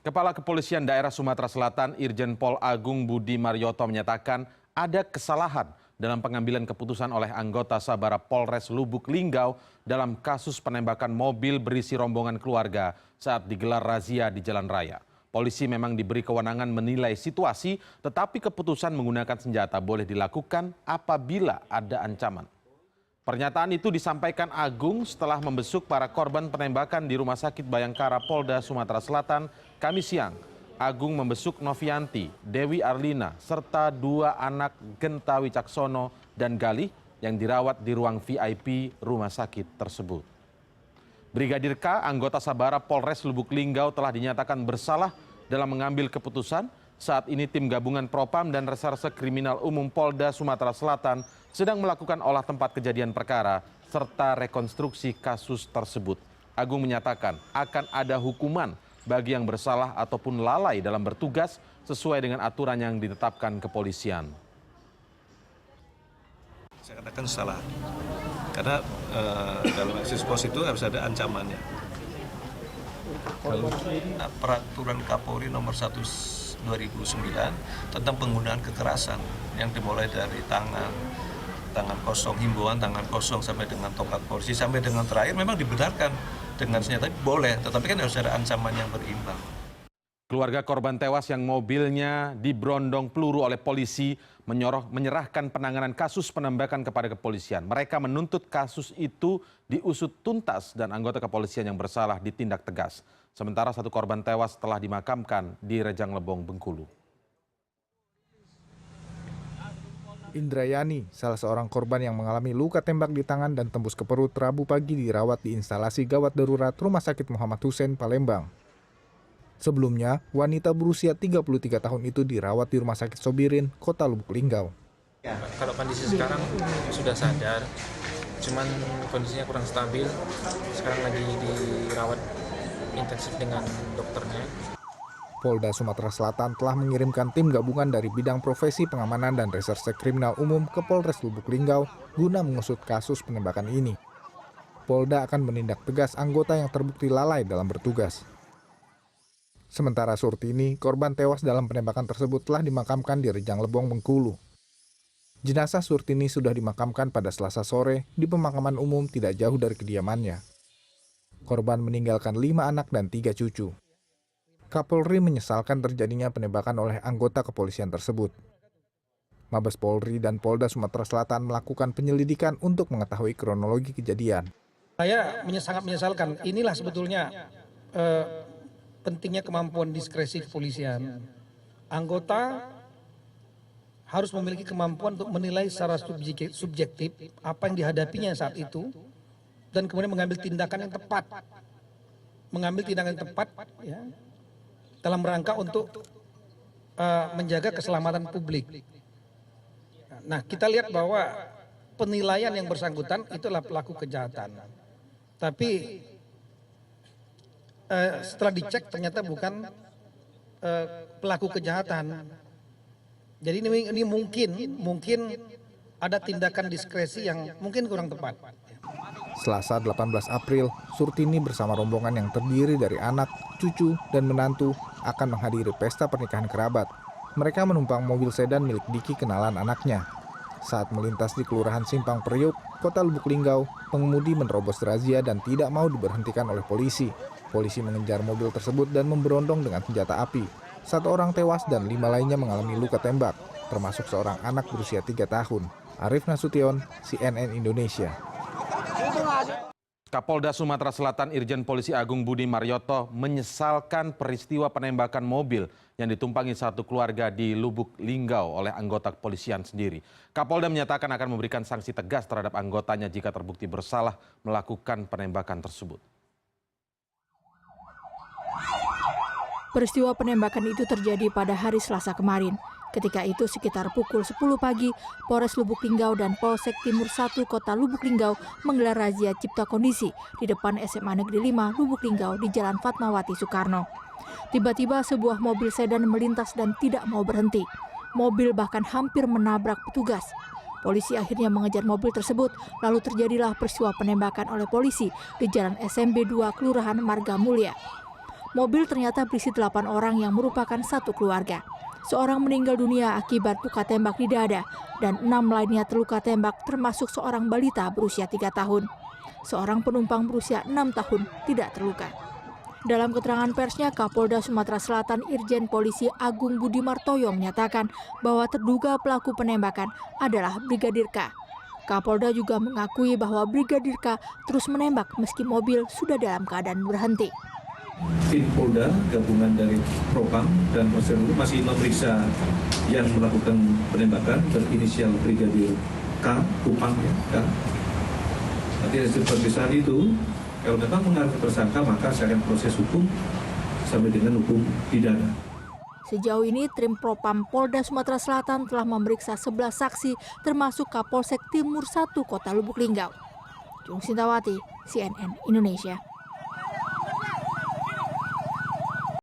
Kepala Kepolisian Daerah Sumatera Selatan Irjen Pol Agung Budi Marioto menyatakan ada kesalahan dalam pengambilan keputusan oleh anggota Sabara Polres Lubuk Linggau dalam kasus penembakan mobil berisi rombongan keluarga saat digelar razia di jalan raya. Polisi memang diberi kewenangan menilai situasi, tetapi keputusan menggunakan senjata boleh dilakukan apabila ada ancaman. Pernyataan itu disampaikan Agung setelah membesuk para korban penembakan di Rumah Sakit Bayangkara Polda Sumatera Selatan Kamis siang. Agung membesuk Novianti, Dewi Arlina, serta dua anak Genta Wicaksono dan Galih yang dirawat di ruang VIP rumah sakit tersebut. Brigadir K, anggota Sabara Polres Lubuk Linggau telah dinyatakan bersalah dalam mengambil keputusan. Saat ini tim gabungan Propam dan Reserse Kriminal Umum Polda Sumatera Selatan sedang melakukan olah tempat kejadian perkara serta rekonstruksi kasus tersebut. Agung menyatakan akan ada hukuman bagi yang bersalah ataupun lalai dalam bertugas sesuai dengan aturan yang ditetapkan kepolisian. Saya katakan salah, karena dalam ekspos itu harus ada ancamannya. Peraturan Kapolri nomor 1/2009 tentang penggunaan kekerasan yang dimulai dari tangan kosong, himbauan tangan kosong sampai dengan tongkat polisi sampai dengan terakhir memang dibenarkan dengan senjata boleh, tetapi kan harus ada ancaman yang berimbang. Keluarga korban tewas yang mobilnya diberondong peluru oleh polisi menyerahkan penanganan kasus penembakan kepada kepolisian. Mereka menuntut kasus itu diusut tuntas dan anggota kepolisian yang bersalah ditindak tegas. Sementara satu korban tewas telah dimakamkan di Rejang Lebong, Bengkulu. Indrayani, salah seorang korban yang mengalami luka tembak di tangan dan tembus ke perut, Rabu pagi dirawat di instalasi gawat darurat Rumah Sakit Muhammad Hussein, Palembang. Sebelumnya, wanita berusia 33 tahun itu dirawat di Rumah Sakit Sobirin, Kota Lubuk Linggau. Ya, kalau kondisi sekarang sudah sadar, cuman kondisinya kurang stabil. Sekarang lagi dirawat intensif dengan dokternya. Polda Sumatera Selatan telah mengirimkan tim gabungan dari bidang profesi pengamanan dan reserse kriminal umum ke Polres Lubuk Linggau guna mengusut kasus penembakan ini. Polda akan menindak tegas anggota yang terbukti lalai dalam bertugas. Sementara Surtini, korban tewas dalam penembakan tersebut telah dimakamkan di Rejang Lebong, Bengkulu. Jenazah Surtini sudah dimakamkan pada Selasa sore di pemakaman umum tidak jauh dari kediamannya. Korban meninggalkan 5 anak dan 3 cucu. Kapolri menyesalkan terjadinya penembakan oleh anggota kepolisian tersebut. Mabes Polri dan Polda Sumatera Selatan melakukan penyelidikan untuk mengetahui kronologi kejadian. Saya sangat menyesalkan, inilah sebetulnya pentingnya kemampuan diskresi kepolisian. Anggota harus memiliki kemampuan untuk menilai secara subjektif apa yang dihadapinya saat itu, dan kemudian mengambil tindakan yang tepat. Ya, dalam rangka untuk menjaga keselamatan publik. Nah, kita lihat bahwa penilaian yang bersangkutan itulah pelaku kejahatan. Tapi setelah dicek ternyata bukan pelaku kejahatan. Jadi ini mungkin ada tindakan diskresi yang mungkin kurang tepat. Selasa 18 April, Surtini bersama rombongan yang terdiri dari anak, cucu, dan menantu akan menghadiri pesta pernikahan kerabat. Mereka menumpang mobil sedan milik Diki kenalan anaknya. Saat melintas di Kelurahan Simpang Priuk, Kota Lubuk Linggau, pengemudi menerobos razia dan tidak mau diberhentikan oleh polisi. Polisi mengejar mobil tersebut dan memberondong dengan senjata api. 1 orang tewas dan 5 lainnya mengalami luka tembak, termasuk seorang anak berusia 3 tahun. Arif Nasution, CNN Indonesia. Kapolda Sumatera Selatan Irjen Polisi Agung Budi Marioto menyesalkan peristiwa penembakan mobil yang ditumpangi satu keluarga di Lubuk Linggau oleh anggota kepolisian sendiri. Kapolda menyatakan akan memberikan sanksi tegas terhadap anggotanya jika terbukti bersalah melakukan penembakan tersebut. Peristiwa penembakan itu terjadi pada hari Selasa kemarin. Ketika itu sekitar pukul 10 pagi, Polres Lubuk Linggau dan Polsek Timur 1 Kota Lubuk Linggau menggelar razia cipta kondisi di depan SMA Negeri 5 Lubuk Linggau di Jalan Fatmawati Soekarno. Tiba-tiba sebuah mobil sedan melintas dan tidak mau berhenti. Mobil bahkan hampir menabrak petugas. Polisi akhirnya mengejar mobil tersebut, lalu terjadilah peristiwa penembakan oleh polisi di Jalan SMB 2 Kelurahan Marga Mulia. Mobil ternyata berisi 8 orang yang merupakan satu keluarga. Seorang meninggal dunia akibat luka tembak di dada dan 6 lainnya terluka tembak termasuk seorang balita berusia 3 tahun. Seorang penumpang berusia 6 tahun tidak terluka. Dalam keterangan persnya, Kapolda Sumatera Selatan Irjen Polisi Agung Budi Martoyo menyatakan bahwa terduga pelaku penembakan adalah Brigadir K. Kapolda juga mengakui bahwa Brigadir K terus menembak meski mobil sudah dalam keadaan berhenti. Tim Polda gabungan dari Propam dan Polsek masih memeriksa yang melakukan penembakan berinisial Brigadir K, Kupang ya, K. Nanti hasil pemeriksaan itu, kalau memang mengarah tersangka, maka saya akan proses hukum sampai dengan hukum pidana. Sejauh ini, Tim Propam Polda Sumatera Selatan telah memeriksa 11 saksi, termasuk Kapolsek Timur 1 Kota Lubuk Linggau. Jung Sintawati, CNN Indonesia.